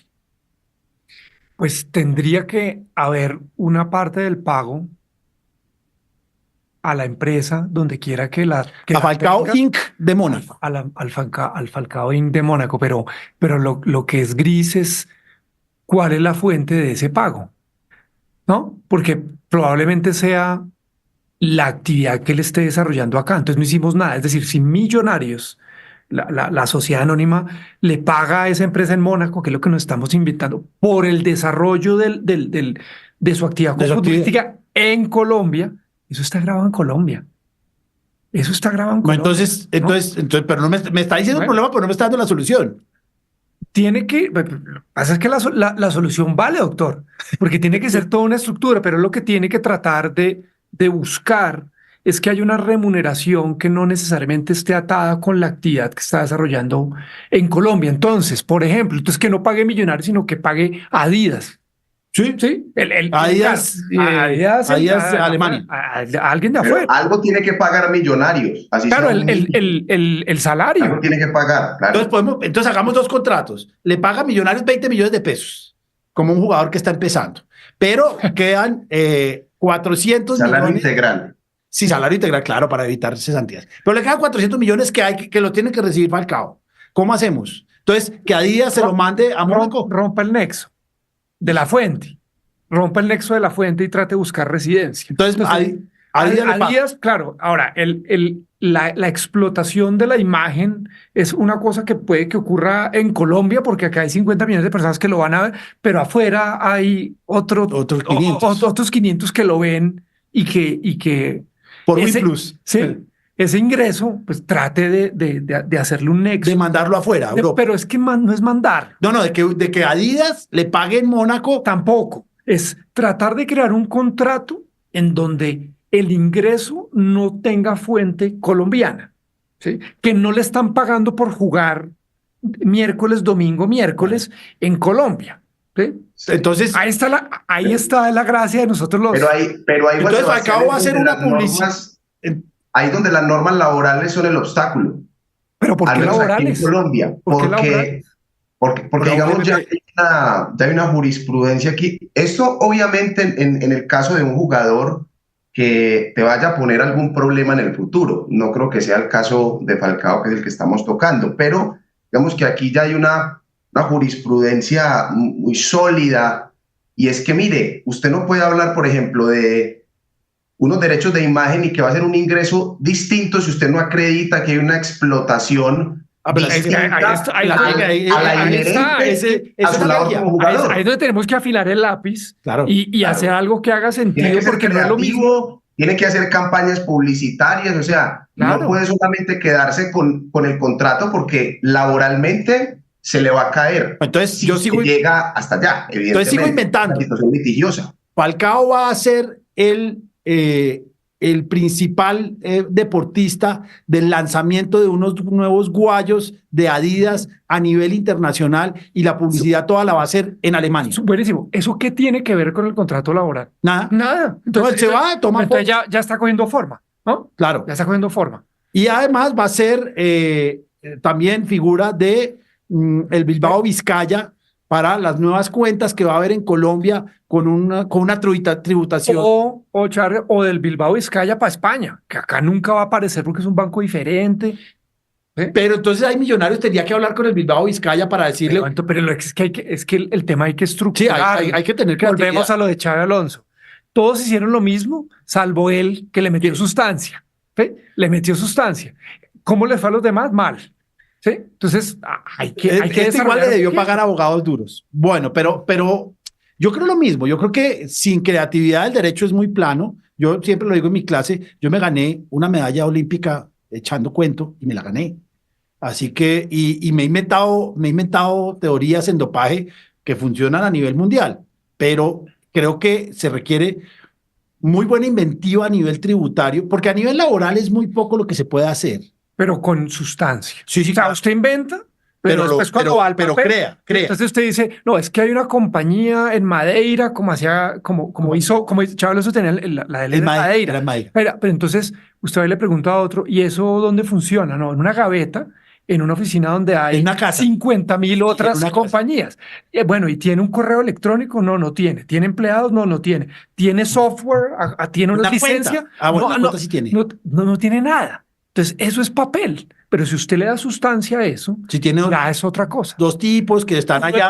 Pues tendría que haber una parte del pago a la empresa donde quiera que la Falcao tenga, Inc. de Mónaco. al Falcao Inc. de Mónaco, pero lo que es gris es cuál es la fuente de ese pago, ¿no? Porque probablemente sea la actividad que él esté desarrollando acá. Entonces no hicimos nada. Es decir, si Millonarios, la sociedad anónima, le paga a esa empresa en Mónaco, que es lo que nos estamos invitando, por el desarrollo de su actividad futbolística en Colombia, eso está grabado en Colombia. Eso está grabado en Colombia. Entonces, pero no me está diciendo el problema, pero no me está dando la solución. Tiene que, lo que pasa es que la solución vale, doctor, porque tiene que ser toda una estructura, pero lo que tiene que tratar de buscar es que haya una remuneración que no necesariamente esté atada con la actividad que está desarrollando en Colombia. Entonces, por ejemplo, que no pague Millonarios, sino que pague Adidas. Sí. Adidas, Alemania. A alguien de Pero afuera. algo tiene que pagar Millonarios. Así Claro, sea el salario. algo tiene que pagar. Claro. Entonces hagamos 2 contratos. Le paga Millonarios 20 millones de pesos, como un jugador que está empezando. Pero quedan 400 Salario millones. integral. Sí, salario integral, claro, para evitar cesantías. Pero le quedan 400 millones que lo tiene que recibir Falcao. ¿Cómo hacemos? Entonces, que Adidas se lo mande a Mónaco. Rompa el nexo de la fuente. Rompa el nexo de la fuente y trate de buscar residencia. Entonces, Adidas, claro. Ahora, la explotación de la imagen es una cosa que puede que ocurra en Colombia, porque acá hay 50 millones de personas que lo van a ver, pero afuera hay otros 500 que lo ven y que por WePlus. Sí, ese ingreso, pues trate de hacerle un nexo. De mandarlo afuera, Europa. Pero es que no es mandar. No, de que Adidas le pague en Mónaco. Tampoco. Es tratar de crear un contrato en donde el ingreso no tenga fuente colombiana, ¿sí? Que no le están pagando por jugar miércoles, domingo, miércoles en Colombia. ¿Sí? Entonces, ahí está la gracia de nosotros los... Pero ahí entonces Falcao va a hacer una publicidad. Ahí donde las normas laborales son el obstáculo. ¿Pero por qué laborales? En Colombia. Porque digamos, ya hay una jurisprudencia aquí. Esto, obviamente, en el caso de un jugador que te vaya a poner algún problema en el futuro. No creo que sea el caso de Falcao, que es el que estamos tocando. Pero digamos que aquí ya hay una jurisprudencia muy sólida. Y es que, mire, usted no puede hablar, por ejemplo, de unos derechos de imagen y que va a ser un ingreso distinto si usted no acredita que hay una explotación pero es que ahí es donde tenemos que afilar el lápiz, claro, y hacer algo que haga sentido, porque no es lo mismo. Tiene que hacer campañas publicitarias, o sea, no puede solamente quedarse con el contrato porque laboralmente se le va a caer. Entonces, si llega hasta allá, evidentemente. Entonces sigo inventando. Una situación litigiosa. Falcao va a ser el principal deportista del lanzamiento de unos nuevos guayos de Adidas a nivel internacional, y la publicidad toda la va a hacer en Alemania. Buenísimo. ¿Eso qué tiene que ver con el contrato laboral? Nada. Entonces se va a tomar. Entonces ya está cogiendo forma, ¿no? Claro. Ya está cogiendo forma. Y además va a ser también figura de el Bilbao Vizcaya para las nuevas cuentas que va a haber en Colombia con una tributación. O del Bilbao Vizcaya para España, que acá nunca va a aparecer porque es un banco diferente. Pero entonces hay Millonarios, tendría que hablar con el Bilbao Vizcaya para decirle. Pero es que el tema hay que estructurar. Sí, hay que tener creatividad. Volvemos a lo de Xabi Alonso. Todos hicieron lo mismo, salvo él, que le metió sustancia. ¿Sí? Le metió sustancia. ¿Cómo le fue a los demás? Mal. ¿Sí? Entonces, hay que igual le debió pagar abogados duros. Bueno, pero yo creo lo mismo. Yo creo que sin creatividad el derecho es muy plano. Yo siempre lo digo en mi clase, yo me gané una medalla olímpica echando cuento y me la gané. Así que, y me he inventado teorías en dopaje que funcionan a nivel mundial, pero creo que se requiere muy buena inventiva a nivel tributario, porque a nivel laboral es muy poco lo que se puede hacer. Pero con sustancia. Sí, o sea, claro. Usted inventa, pero después cuando va al papel, crea. Entonces usted dice, no, es que hay una compañía en Madeira, como hizo Xabi Alonso tenía la de Madeira. Pero entonces usted le pregunta a otro, ¿y eso dónde funciona? No, en una gaveta, en una oficina donde hay 50.000 otras compañías. Bueno, ¿y tiene un correo electrónico? No tiene. ¿Tiene empleados? No tiene. ¿Tiene software? ¿Tiene una licencia? Cuenta sí tiene. No tiene nada. Entonces, eso es papel, pero si usted le da sustancia a eso, si tiene ya es otra cosa. Dos tipos que están allá.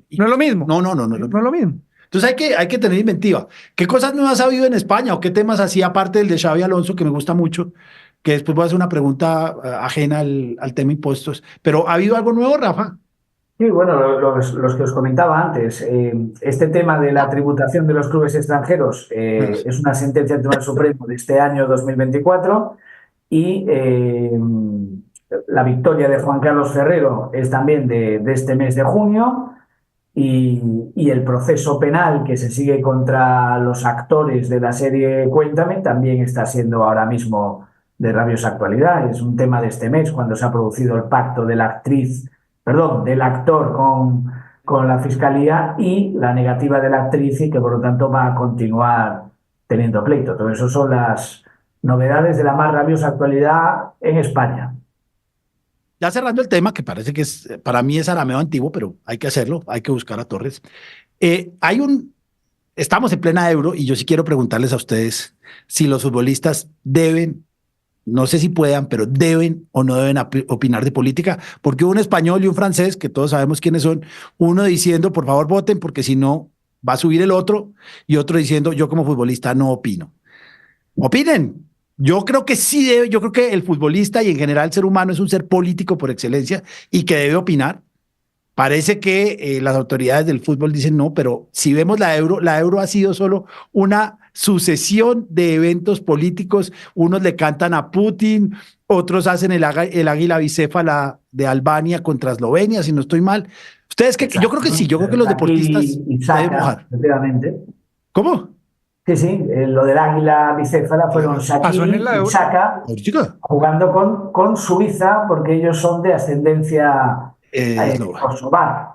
No es lo mismo. No es lo mismo. Entonces hay que tener inventiva. ¿Qué cosas nuevas ha habido en España o qué temas hacía aparte del de Xabi Alonso, que me gusta mucho, que después voy a hacer una pregunta ajena al tema impuestos? Pero ¿ha habido algo nuevo, Rafa? Sí, bueno, los que os comentaba antes, este tema de la tributación de los clubes extranjeros es una sentencia del Tribunal Supremo de este año 2024. Y la victoria de Juan Carlos Ferrero es también de este mes de junio, y el proceso penal que se sigue contra los actores de la serie Cuéntame también está siendo ahora mismo de rabiosa actualidad. Es un tema de este mes, cuando se ha producido el pacto de del actor con la fiscalía y la negativa de la actriz, y que por lo tanto va a continuar teniendo pleito. Todo eso son las novedades de la más rabiosa actualidad en España. Ya cerrando el tema, que parece que para mí es arameo antiguo, pero hay que hacerlo, hay que buscar a Torres. Estamos en plena Euro y yo sí quiero preguntarles a ustedes si los futbolistas deben, no sé si puedan, pero deben o no deben opinar de política, porque un español y un francés, que todos sabemos quiénes son, uno diciendo, por favor voten, porque si no va a subir el otro, y otro diciendo, yo como futbolista no opino. Opinen. Yo creo que sí debe, yo creo que el futbolista y en general el ser humano es un ser político por excelencia y que debe opinar. Parece que las autoridades del fútbol dicen no, pero si vemos la Euro ha sido solo una sucesión de eventos políticos. Unos le cantan a Putin, otros hacen el águila bicéfala de Albania contra Eslovenia, si no estoy mal. Ustedes que yo creo que sí, yo creo que los deportistas deben mojar. ¿Cómo? Sí, lo del águila bicéfala fueron Shaqiri y Xhaka jugando con Suiza, porque ellos son de ascendencia kosovar.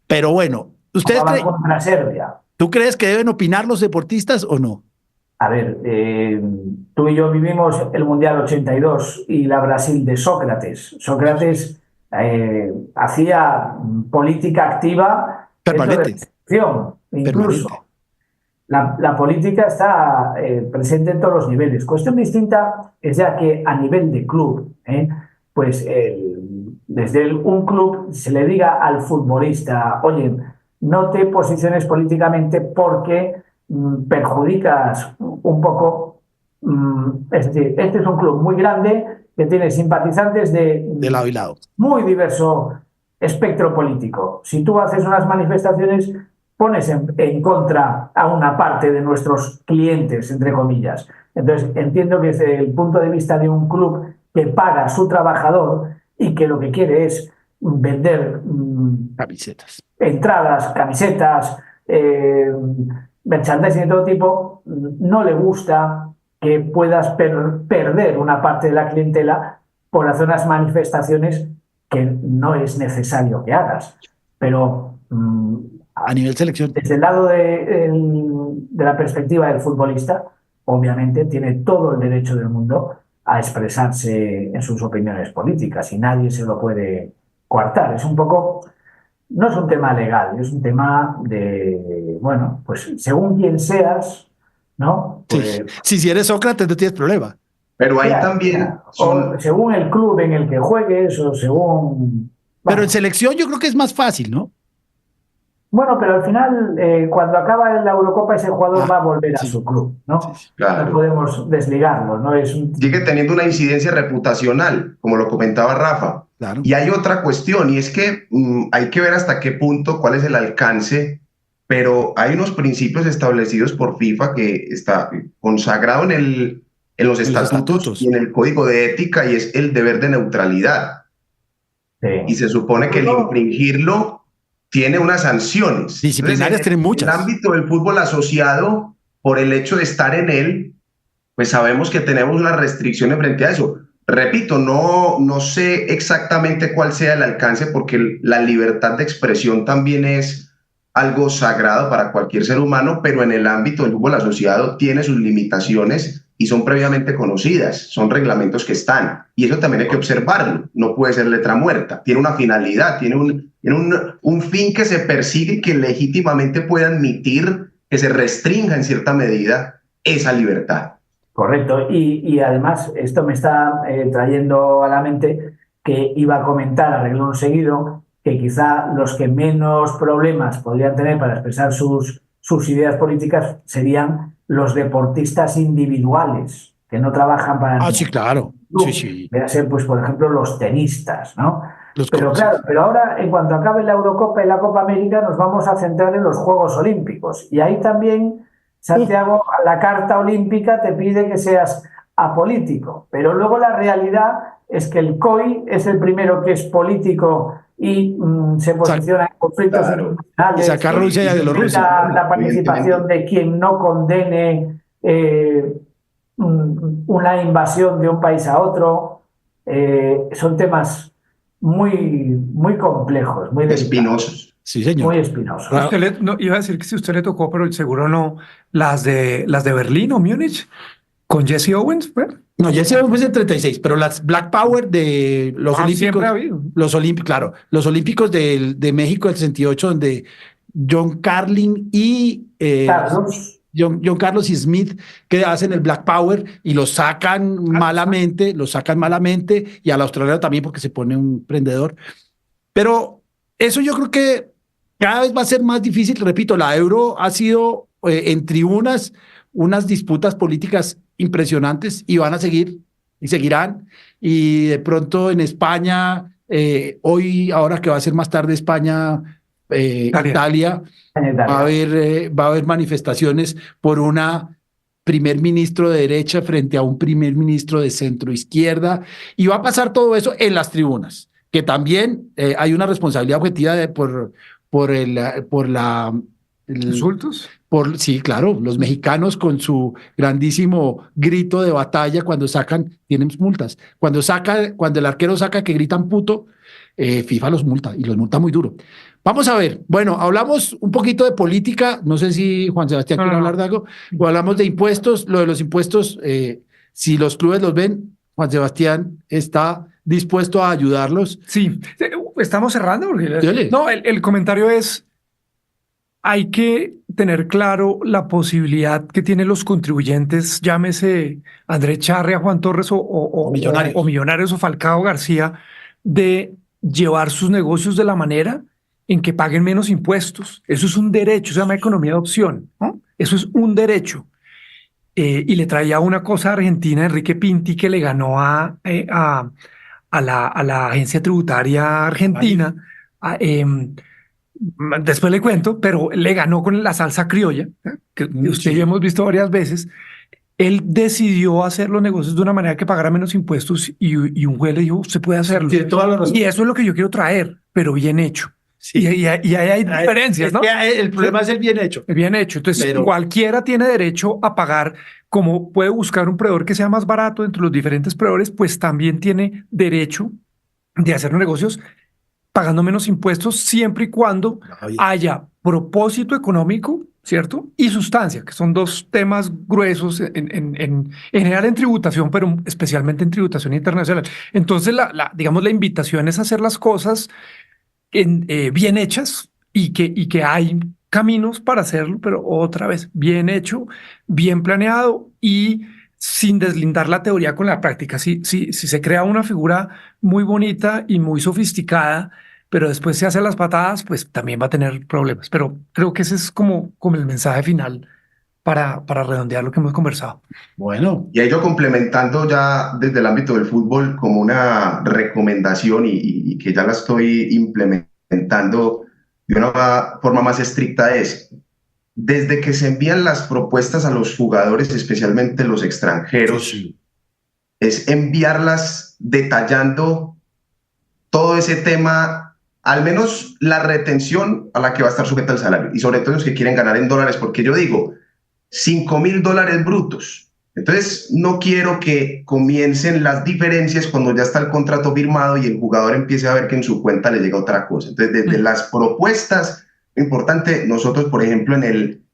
Pero bueno, ¿ustedes contra Serbia? ¿Tú crees que deben opinar los deportistas o no? A ver, tú y yo vivimos el Mundial 82 y la Brasil de Sócrates. Sócrates hacía política activa permanente. Incluso. La política está presente en todos los niveles. Cuestión distinta es ya que a nivel de club, pues desde un club se le diga al futbolista, oye, no te posiciones políticamente porque perjudicas un poco. Es decir, este es un club muy grande que tiene simpatizantes de lado y lado. Muy diverso espectro político. Si tú haces unas manifestaciones, pones en contra a una parte de nuestros clientes, entre comillas. Entonces, entiendo que desde el punto de vista de un club que paga a su trabajador y que lo que quiere es vender camisetas, entradas, camisetas, merchandising de todo tipo, no le gusta que puedas perder una parte de la clientela por hacer unas manifestaciones que no es necesario que hagas. Pero a nivel selección, desde el lado de la perspectiva del futbolista, obviamente tiene todo el derecho del mundo a expresarse en sus opiniones políticas y nadie se lo puede coartar. Es un poco, no es un tema legal, es un tema de, bueno, pues según quien seas, ¿no? Pues, sí, si eres Sócrates no tienes problema. Pero ahí también o según el club en el que juegues o según... Pero en selección yo creo que es más fácil, ¿no? Bueno, pero al final, cuando acaba la Eurocopa, ese jugador va a volver a su club, ¿no? Claro. No podemos desligarlo, ¿no? Sigue teniendo una incidencia reputacional, como lo comentaba Rafa. Claro. Y hay otra cuestión, y es que hay que ver hasta qué punto, cuál es el alcance, pero hay unos principios establecidos por FIFA que está consagrado en los estatutos y en el código de ética, y es el deber de neutralidad. Sí. Y se supone que el infringirlo tiene unas sanciones. Disciplinarias tienen muchas. En el ámbito del fútbol asociado, por el hecho de estar en él, pues sabemos que tenemos unas restricciones frente a eso. Repito, no sé exactamente cuál sea el alcance, porque la libertad de expresión también es algo sagrado para cualquier ser humano, pero en el ámbito del fútbol asociado tiene sus limitaciones y son previamente conocidas, son reglamentos que están, y eso también hay que observarlo, no puede ser letra muerta, tiene una finalidad, tiene un fin que se persigue y que legítimamente puede admitir que se restrinja en cierta medida esa libertad. Correcto, y además esto me está trayendo a la mente que iba a comentar a renglón seguido que quizá los que menos problemas podrían tener para expresar sus ideas políticas serían los deportistas individuales que no trabajan para... sí, claro. Club. Sí. Debe ser, pues, por ejemplo, los tenistas, ¿no? Pero claro, pero ahora, en cuanto acabe la Eurocopa y la Copa América, nos vamos a centrar en los Juegos Olímpicos. Y ahí también, Santiago, la Carta Olímpica te pide que seas apolítico. Pero luego la realidad es que el COI es el primero que es político y se posiciona en conflictos internacionales. Y sacar Rusia de los rusos. La participación de quien no condene una invasión de un país a otro. Son temas muy complejos, muy espinosos. Sí, señor. Muy espinosos. Iba a decir que si usted le tocó, pero seguro no, las de Berlín o Múnich con Jesse Owens, ¿verdad? No, Jesse Owens es el 36, pero las Black Power de los Olímpicos, claro, los Olímpicos de México del 68, donde John Carlin y John Carlos y Smith, que hacen el Black Power y lo sacan malamente, y al australiano también porque se pone un prendedor. Pero eso yo creo que cada vez va a ser más difícil. Repito, la Euro ha sido en tribunas unas disputas políticas impresionantes y van a seguir y seguirán. Y de pronto en España, ahora que va a ser más tarde España, Italia, va a haber manifestaciones por una primer ministro de derecha frente a un primer ministro de centro izquierda, y va a pasar todo eso en las tribunas, que también hay una responsabilidad objetiva ¿Insultos? Sí, claro, los mexicanos con su grandísimo grito de batalla cuando tienen multas. Cuando el arquero saca que gritan puto, FIFA los multa, y los multa muy duro. Vamos a ver, bueno, hablamos un poquito de política, no sé si Juan Sebastián quiere hablar de algo, o hablamos de impuestos. Lo de los impuestos, si los clubes los ven, Juan Sebastián está dispuesto a ayudarlos. Sí, estamos cerrando. Porque no, el comentario es, hay que tener claro la posibilidad que tienen los contribuyentes, llámese Andrés Charria, Juan Torres o Millonarios o Falcao García, de llevar sus negocios de la manera en que paguen menos impuestos. Eso es un derecho, se llama economía de opción, ¿no? Eso es un derecho. y le traía una cosa a Argentina, Enrique Pinti, que le ganó a la agencia tributaria argentina. Después le cuento, pero le ganó con la salsa criolla, que usted y yo hemos visto varias veces. Él decidió hacer los negocios de una manera que pagara menos impuestos y un juez le dijo, usted puede hacerlo. Tiene toda la razón. Y eso es lo que yo quiero traer, pero bien hecho. Sí. Y ahí hay diferencias, ¿no? El problema es el bien hecho. Bien hecho. Entonces, cualquiera tiene derecho a pagar, como puede buscar un proveedor que sea más barato entre los diferentes proveedores, pues también tiene derecho de hacer negocios pagando menos impuestos siempre y cuando haya propósito económico, ¿cierto? Y sustancia, que son dos temas gruesos en general en tributación, pero especialmente en tributación internacional. Entonces, digamos, la invitación es hacer las cosas bien hechas y que hay caminos para hacerlo, pero otra vez, bien hecho, bien planeado y sin deslindar la teoría con la práctica. Si se crea una figura muy bonita y muy sofisticada, pero después se hace las patadas, pues también va a tener problemas. Pero creo que ese es como el mensaje final para redondear lo que hemos conversado. Bueno. Y ahí yo complementando ya desde el ámbito del fútbol como una recomendación y que ya la estoy implementando de una forma más estricta es, desde que se envían las propuestas a los jugadores, especialmente los extranjeros, es enviarlas detallando todo ese tema, al menos la retención a la que va a estar sujeta el salario, y sobre todo los que quieren ganar en dólares, porque yo digo, $5,000 brutos. Entonces, no quiero que comiencen las diferencias cuando ya está el contrato firmado y el jugador empiece a ver que en su cuenta le llega otra cosa. Entonces, desde las propuestas, importante, nosotros, por ejemplo, en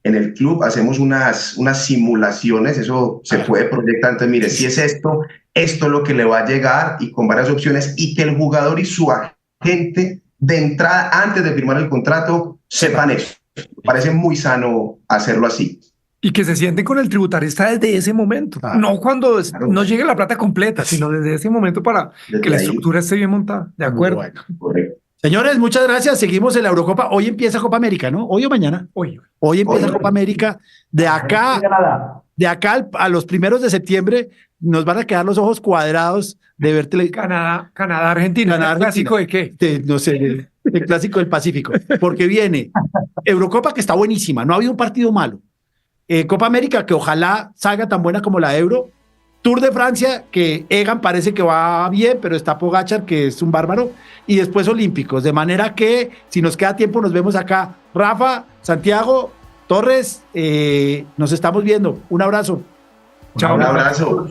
el club hacemos unas simulaciones, eso se puede proyectar. Entonces, mire, si es esto es lo que le va a llegar y con varias opciones, y que el jugador y su agente de entrada, antes de firmar el contrato, sepan eso. Me parece muy sano hacerlo así. Y que se sienten con el tributarista desde ese momento, no cuando no llegue la plata completa, sino desde ese momento para que la estructura esté bien montada. ¿De acuerdo? Bueno. Señores, muchas gracias. Seguimos en la Eurocopa. Hoy empieza Copa América, ¿no? ¿Hoy o mañana? Hoy empieza Copa América. De acá a los 1 de septiembre nos van a quedar los ojos cuadrados de ver Canadá, Argentina. ¿El clásico de qué? No sé, el clásico del Pacífico. Porque viene Eurocopa, que está buenísima. No ha habido un partido malo. Copa América, que ojalá salga tan buena como la Euro. Tour de Francia, que Egan parece que va bien, pero está Pogačar, que es un bárbaro. Y después Olímpicos. De manera que, si nos queda tiempo, nos vemos acá. Rafa, Santiago, Torres, nos estamos viendo. Un abrazo. Chao. Un abrazo.